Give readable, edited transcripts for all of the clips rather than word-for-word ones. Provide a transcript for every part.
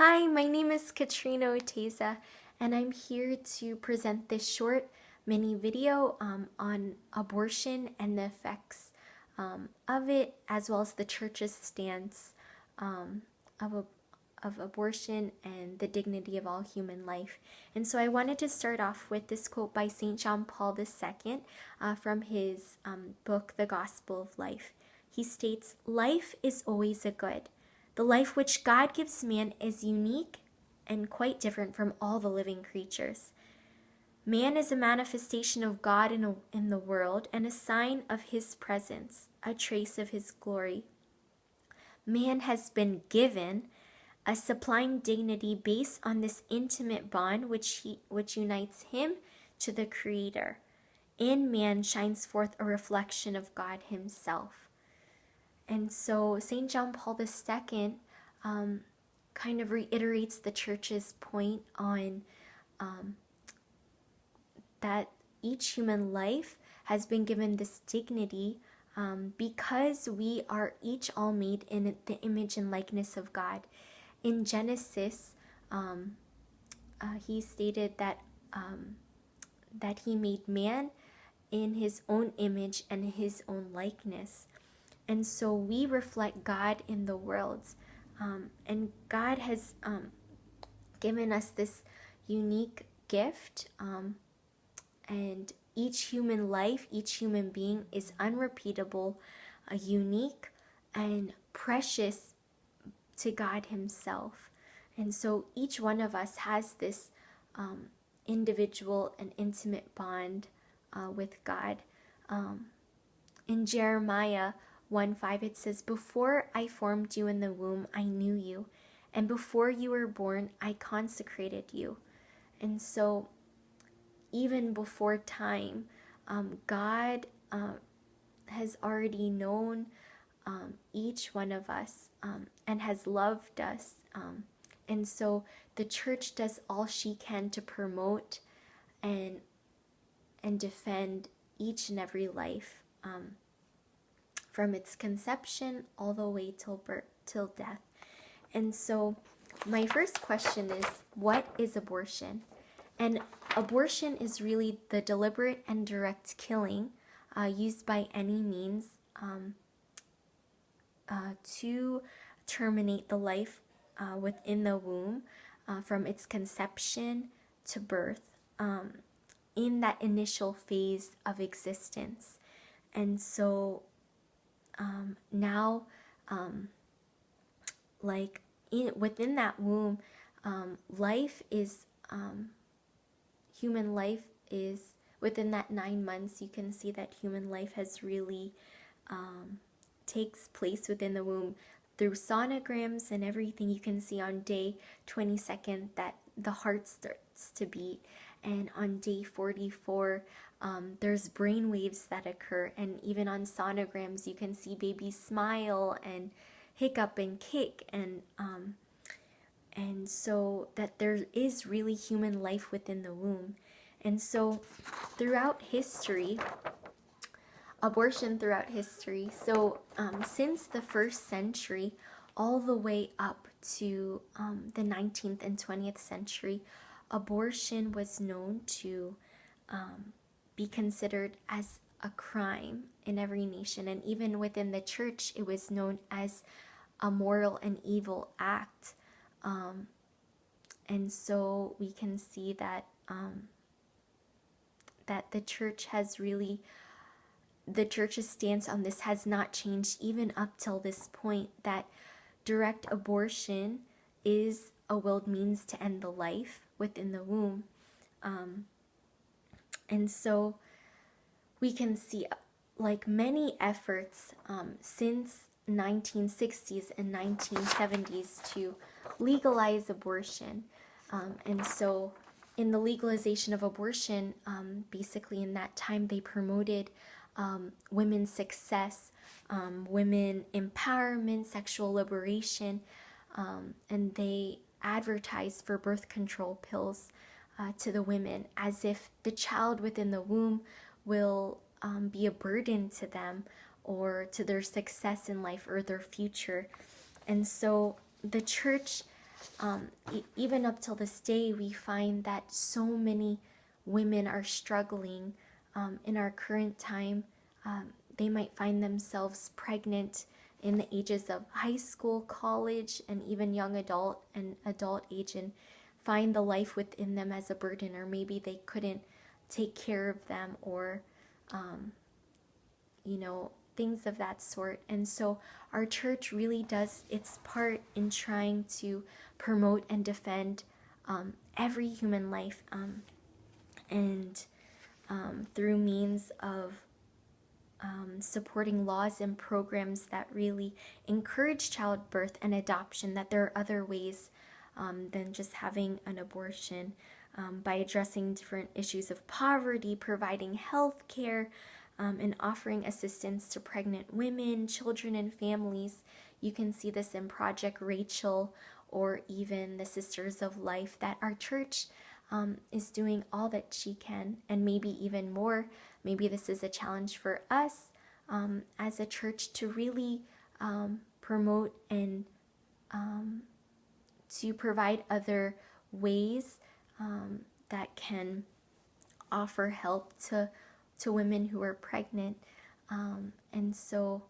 Hi, my name is Katrina Oteza, and I'm here to present this short mini video on abortion and the effects of it, as well as the church's stance um, of, of abortion and the dignity of all human life. And so I wanted to start off with this quote by St. John Paul II from his book, The Gospel of Life. He states, "Life is always a good. The life which God gives man is unique and quite different from all the living creatures. Man is a manifestation of God in the world and a sign of his presence, a trace of his glory. Man has been given a sublime dignity based on this intimate bond which unites him to the Creator. In man shines forth a reflection of God himself." And so St. John Paul II kind of reiterates the church's point on that each human life has been given this dignity because we are each all made in the image and likeness of God. In Genesis, he stated that that he made man in his own image and his own likeness. And so we reflect God in the world. And God has given us this unique gift. And each human life, each human being is unrepeatable, unique, and precious to God himself. And so each one of us has this individual and intimate bond with God. In Jeremiah 1:5 it says, "Before I formed you in the womb, I knew you, and before you were born, I consecrated you." And so even before time, God has already known each one of us and has loved us. And so the church does all she can to promote and defend each and every life, from its conception all the way till birth, till death. And so my first question is, what is abortion? And abortion is really the deliberate and direct killing used by any means to terminate the life within the womb from its conception to birth in that initial phase of existence. And so now, within that womb, life is, human life is, within that 9 months, you can see that human life has really takes place within the womb through sonograms and everything. You can see on day 22nd that the heart starts to beat, and on day 44 there's brain waves that occur, and even on sonograms you can see babies smile and hiccup and kick, and so that there is really human life within the womb. And so throughout history, abortion throughout history, so since the 1st century all the way up to the 19th and 20th century, abortion was known to be considered as a crime in every nation. And even within the church, it was known as a moral and evil act. And so we can see that that the church has really, the church's stance on this has not changed even up till this point, that direct abortion is a willed means to end the life within the womb. And so we can see like many efforts since 1960s and 1970s to legalize abortion. And so in the legalization of abortion, basically in that time they promoted women's success, women empowerment, sexual liberation, and they advertised for birth control pills to the women, as if the child within the womb will be a burden to them or to their success in life or their future. And so the church even up till this day, we find that so many women are struggling in our current time. They might find themselves pregnant in the ages of high school, college, and even young adult and adult age, and find the life within them as a burden, or maybe they couldn't take care of them, or things of that sort. And so our church really does its part in trying to promote and defend every human life, and through means of supporting laws and programs that really encourage childbirth and adoption, that there are other ways than just having an abortion, by addressing different issues of poverty, providing health care, and offering assistance to pregnant women, children, and families. You can see this in Project Rachel, or even the Sisters of Life, that our church is doing all that she can, and maybe even more. Maybe this is a challenge for us as a church to really promote and to provide other ways that can offer help to women who are pregnant. And so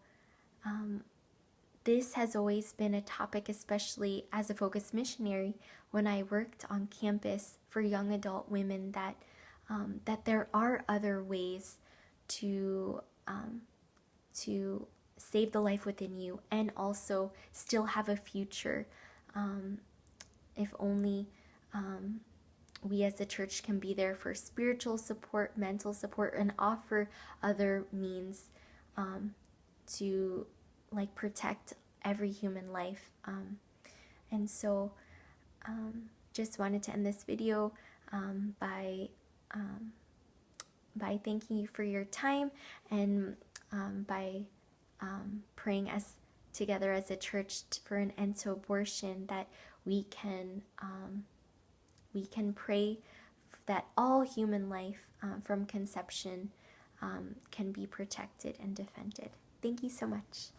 this has always been a topic, especially as a focus missionary when I worked on campus for young adult women, that there are other ways to save the life within you and also still have a future, if only we as a church can be there for spiritual support, mental support, and offer other means to protect every human life. And so just wanted to end this video by thanking you for your time, and by praying us together as a church for an end to abortion, that we can pray that all human life from conception can be protected and defended. Thank you so much.